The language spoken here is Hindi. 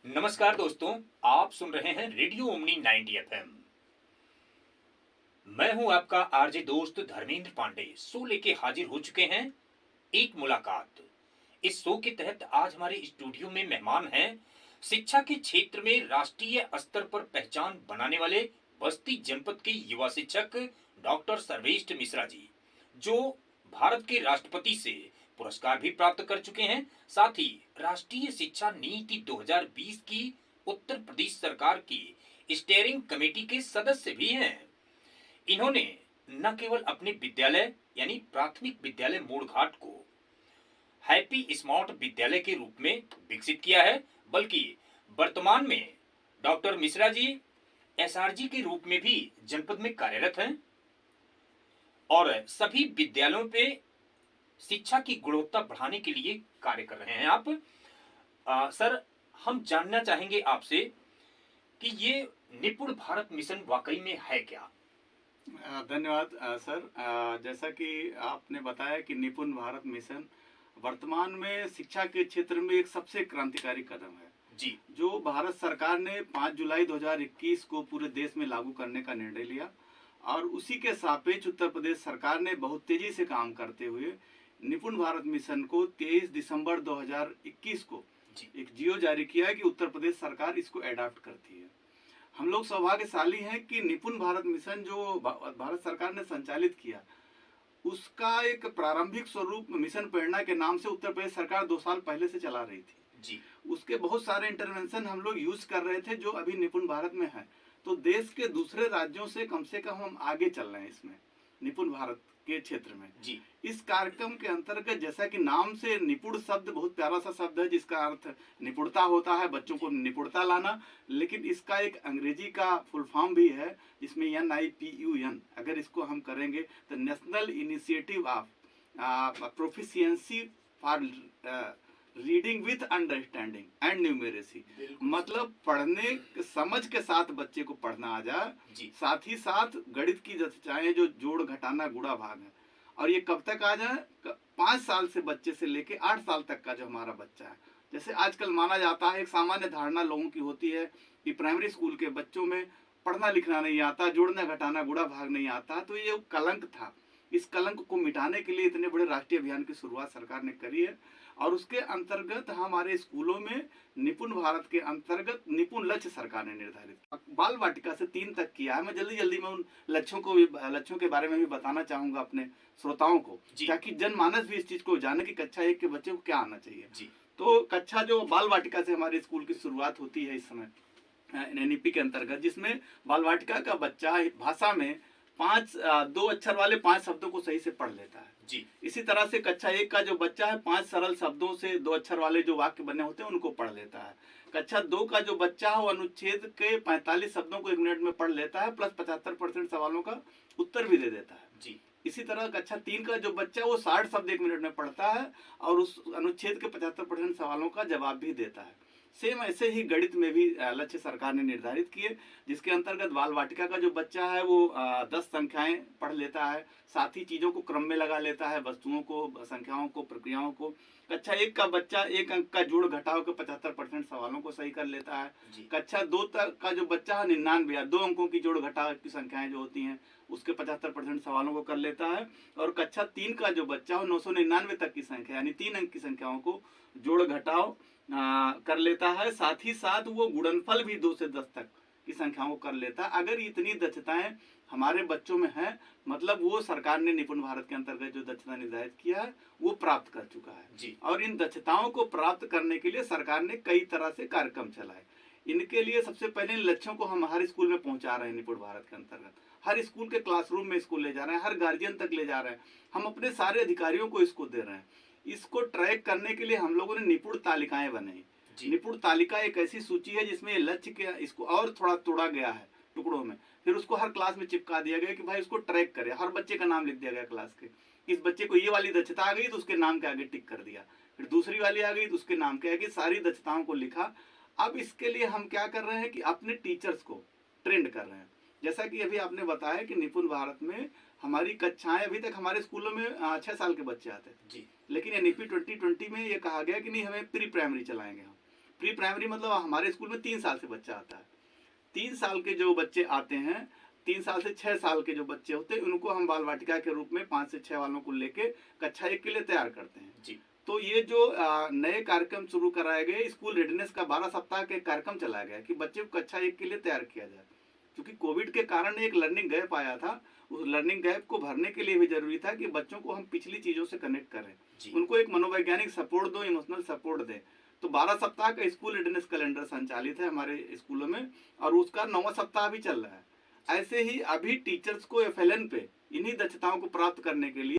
नमस्कार दोस्तों, आप सुन रहे हैं रेडियो ओमनी 90 एफएम। मैं हूं आपका आरजे दोस्त धर्मेंद्र पांडे। शो लेके हाजिर हो चुके हैं। एक मुलाकात। इस शो के तहत आज हमारे स्टूडियो में मेहमान हैं शिक्षा के क्षेत्र में राष्ट्रीय स्तर पर पहचान बनाने वाले बस्ती जनपद के युवा शिक्षक डॉक्टर सर्वेष्ठ मिश्रा जी, जो भारत के राष्ट्रपति से पुरस्कार भी प्राप्त कर चुके हैं। साथ ही राष्ट्रीय शिक्षा नीति 2020 की उत्तर प्रदेश सरकार की स्टीयरिंग कमेटी के सदस्य भी हैं। इन्होंने न केवल अपने विद्यालय यानी प्राथमिक विद्यालय मोड़घाट को हैप्पी स्मार्ट विद्यालय के रूप में विकसित किया है, बल्कि वर्तमान में डॉक्टर मिश्रा जी एसआरजी के रूप में भी जनपद में कार्यरत हैं और सभी विद्यालयों पे शिक्षा की गुणवत्ता बढ़ाने के लिए कार्य कर रहे हैं। आप सर, हम जानना चाहेंगे आपसे कि ये निपुण भारत मिशन वाकई में है क्या? धन्यवाद सर। जैसा कि आपने बताया कि निपुण भारत मिशन वर्तमान में शिक्षा के क्षेत्र में एक सबसे क्रांतिकारी कदम है जी, जो भारत सरकार ने 5 जुलाई 2021 को पूरे देश में लागू करने का निर्णय लिया और उसी के सापेक्ष उत्तर प्रदेश सरकार ने बहुत तेजी से काम करते हुए निपुण भारत मिशन को 23 दिसंबर 2021 को एक जियो जारी किया कि उत्तर प्रदेश सरकार इसको एडॉप्ट करती है। हम लोग सौभाग्यशाली हैं कि निपुण भारत मिशन जो भारत सरकार ने संचालित किया उसका एक प्रारंभिक स्वरूप मिशन प्रेरणा के नाम से उत्तर प्रदेश सरकार 2 साल पहले से चला रही थी जी। उसके बहुत सारे इंटरवेंशन हम लोग यूज कर रहे थे जो अभी निपुण भारत में है। तो देश के दूसरे राज्यों से कम हम आगे चल रहे हैं इसमें निपुण भारत के क्षेत्र में जी। इस कार्यक्रम के अंतर्गत जैसा कि नाम से निपुण शब्द बहुत प्यारा सा शब्द है जिसका अर्थ निपुणता होता है, बच्चों को निपुणता लाना, लेकिन इसका एक अंग्रेजी का फुल फॉर्म भी है जिसमें NIPUN अगर इसको हम करेंगे तो national initiative of proficiency for reading with understanding and numeracy. मतलब पढ़ने समझ के साथ बच्चे को पढ़ना आ जाए, साथ ही साथ गणित की दक्षताएं जो जोड़ घटाना गुणा भाग है, और ये कब तक आ जाए? 5 साल से बच्चे से लेके 8 साल तक का जो हमारा बच्चा है। जैसे आजकल माना जाता है, एक सामान्य धारणा लोगों की होती है कि प्राइमरी स्कूल के बच्चों में पढ़ना लिखना नहीं आता, जोड़ना घटाना गुणा भाग नहीं आता, तो ये कलंक था। इस कलंक को मिटाने के लिए इतने बड़े राष्ट्रीय अभियान की शुरुआत सरकार ने करी है और उसके अंतर्गत हमारे स्कूलों में निपुण भारत के अंतर्गत निपुण लक्ष्य सरकार ने निर्धारित बाल वाटिका से 3 तक किया है। मैं जल्दी में उन लक्ष्यों के बारे में भी बताना चाहूंगा अपने श्रोताओं को, ताकि जनमानस भी इस चीज को जाने कि कक्षा 1 के बच्चे को क्या आना चाहिए। तो कक्षा जो बाल वाटिका से हमारे स्कूल की शुरुआत होती है इस समय NEP के अंतर्गत, जिसमें बाल वाटिका का बच्चा भाषा में 2 अक्षर वाले 5 शब्दों को सही से पढ़ लेता है जी। इसी तरह से कक्षा 1 का जो बच्चा है 5 सरल शब्दों से 2 अक्षर वाले जो वाक्य बने होते हैं उनको पढ़ लेता है। कक्षा 2 का जो बच्चा है वो अनुच्छेद के 45 शब्दों को 1 मिनट में पढ़ लेता है, प्लस 75% सवालों का उत्तर भी दे देता है जी। इसी तरह कक्षा 3 का जो बच्चा है वो 60 शब्द 1 मिनट में पढ़ता है और उस अनुच्छेद के 75% सवालों का जवाब भी देता है। सेम ऐसे ही गणित में भी लक्ष्य सरकार ने निर्धारित किए, जिसके अंतर्गत बाल वाटिका का जो बच्चा है वो 10 संख्याएं पढ़ लेता है, साथ ही चीजों को क्रम में लगा लेता है, वस्तुओं को, संख्याओं को, प्रक्रियाओं को। कक्षा 1 का बच्चा 1 अंक का जोड़ घटाव के 75% सवालों को सही कर लेता है। कक्षा 2 तक का जो बच्चा है 99 2 अंकों की जोड़ घटाव की संख्याएं जो होती हैं उसके 75% सवालों को कर लेता है। और कक्षा 3 का जो बच्चा हो 999 तक की संख्या यानी 3 अंक की संख्याओं को जोड़ घटाव कर लेता है। साथ ही साथ वो गुणनफल भी 2 से 10 तक की संख्याओं को कर लेता है। अगर इतनी दक्षताएं हमारे बच्चों में है, मतलब वो सरकार ने निपुण भारत के अंतर्गत जो दक्षता निर्धारित किया है वो प्राप्त कर चुका है जी। और इन दक्षताओं को प्राप्त करने के लिए सरकार ने कई तरह से कार्यक्रम चलाए। इनके लिए सबसे पहले इन लक्ष्यों को हम हर स्कूल में पहुंचा रहे हैं। निपुण भारत के अंतर्गत हर स्कूल के क्लासरूम में इसको ले जा रहे हैं, हर गार्जियन तक ले जा रहे हैं, हम अपने सारे अधिकारियों को इसको दे रहे हैं। इसको ट्रैक करने के लिए हम लोगों ने निपुण तालिकाएं बनाई। निपुण तालिका एक ऐसी सूची है जिसमें लक्ष्य के इसको और थोड़ा तोड़ा गया है टुकड़ों में, फिर उसको हर क्लास में चिपका दिया गया कि भाई इसको ट्रैक करे। हर बच्चे का नाम लिख दिया गया क्लास के, इस बच्चे को ये वाली दक्षता आ गई तो उसके नाम के आगे टिक कर दिया, फिर दूसरी वाली आ गई तो उसके नाम के आगे, सारी दक्षताओं को लिखा। अब इसके लिए हम क्या कर रहे हैं कि अपने टीचर्स को ट्रेंड कर रहे हैं। जैसा कि अभी आपने बताया कि निपुण भारत में हमारी कक्षाएं अभी तक हमारे स्कूलों में 6 साल के बच्चे आते थे जी, लेकिन NEP 2020 में ये कहा गया कि नहीं, हमें प्री प्राइमरी चलाएंगे हम। प्री प्राइमरी मतलब हमारे स्कूल में 3 साल से बच्चा आता है। 3 साल के जो बच्चे आते हैं, 3 साल से 6 साल के जो बच्चे होते हैं, उनको हम बाल वाटिका के रूप में 5 से 6 वालों को लेके कक्षा 1 के लिए तैयार करते हैं जी। तो ये जो नए कार्यक्रम शुरू कराए गए, स्कूल रेडीनेस का 12 सप्ताह के कार्यक्रम चलाया गया कि बच्चे को कक्षा 1 के लिए तैयार किया जाए। क्योंकि कोविड के कारण एक लर्निंग गैप आया था, उस लर्निंग गैप को भरने के लिए भी जरूरी था कि बच्चों को हम पिछली चीजों से कनेक्ट करें, उनको एक मनोवैज्ञानिक सपोर्ट दो, इमोशनल सपोर्ट दें। तो 12 सप्ताह का स्कूल रेडीनेस कैलेंडर संचालित है हमारे स्कूलों में और उसका 9वां सप्ताह भी चल रहा है। ऐसे ही अभी टीचर्स को FLN पे इन्हीं दक्षताओं को प्राप्त करने के लिए